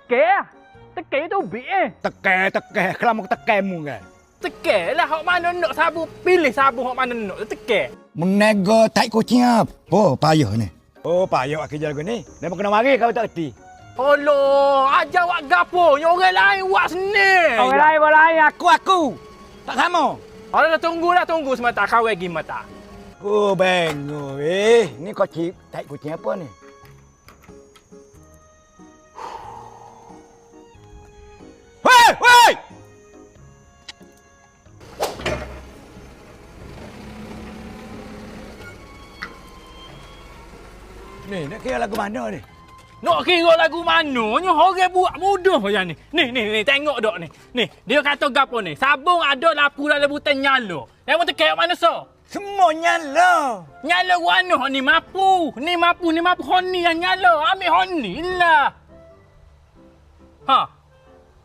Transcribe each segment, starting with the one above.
Teke tu ubik Teke. Kelama tekemu kan. Teke lah hok mana nak sabun. Pilih sabun hok mana nak. Teke. Menego tai kucing apa? Payah ni. Oh, payah aku jaga ni. Dia kena mari kau tak erti. Olo, ajar wak gapo. Yang orang lain wak seni. Orang lain aku. Tak sama. Orang dah tunggu semata kawai gi mata. Oh, bengo. Ni kucing tai kucing apa ni? Woi! Ni, nak kira lagu mana ni? Nak kira lagu mananya orang buat mudah macam ni. Ni, tengok dok ni. Ni, dia kata gapo ni? Sabung ada lapu dalam butan nyala. Yang mau tekek mana so? Semua nyala. Nyala warna ni mapu. Ni mapu honi yang nyala. Ambil honi lah. Ha.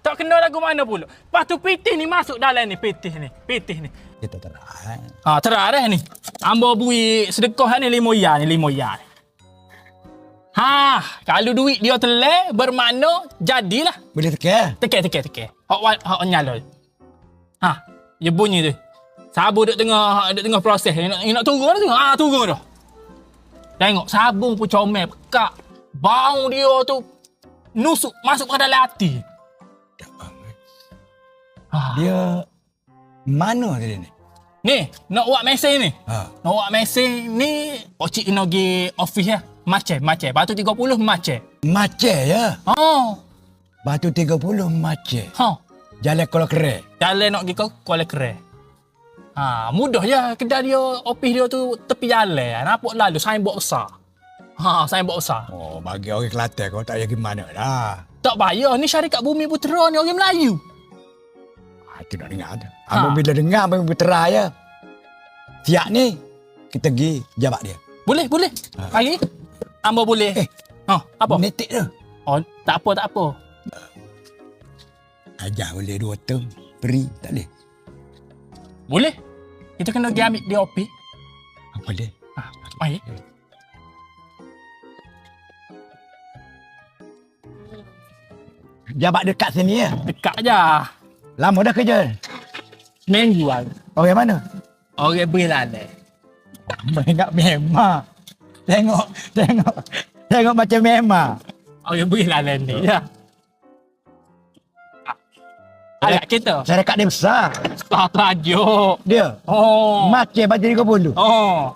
Tak kena lagu mana pula. Lepas tu pitih ni masuk dalam ni. Pitih ni. Kita terang. Ha, terang dah ni. Ambo bui sedekah ni 5 ya ni. Ha, kalau duit dia telai bermakna jadilah. Boleh teke? Teke. Hak nyala. Ha, dia bunyi tu. Sabun duk tengah proses. Nak turun tu. Ha, turun dah. Tengok sabun pun comel pekak. Bau dia tu nusuk masuk ke dalam hati. Dia mana tadi ni? Ni, nak buat mesin ni. Ha. Nak buat mesin ni, pocik kena pergi office ya. Macet. Batu 30 macet. Macet ya? Oh. Batu 30 macet. Ha. Jalan kalau keren. Jalan nak pergi ke Kuala Kere. Ha, mudah je kedai dia, office dia tu tepi jalan. Nampak lalu signboard besar. Ha, signboard besar. Oh, bagi orang Kelantan kau tak payah gimana dah. Tak payah, ni syarikat Bumi Putera ni orang Melayu. Itu nak dengar tu. Abang bila dengar abang berterah ya. Siap ni kita pergi jabak dia. Boleh. Pagi. Ambo boleh. Ha, apa? Netik tu. Oh, tak apa. Ajar boleh 2 term. Free tak boleh. Boleh. Kita kena pergi ambil dia OP. Apa dia? Ha, mari. Jabak dekat sini ya. Dekat je. Lama dah kerja. Minggu lah. Orang mana? Orang berlalu. Ingat memang. Tengok macam memang. Orang berlalu ni je. Agak kita. Syarikat dia besar. Tak tajuk. Dia. Oh. Macam baju 30. Oh.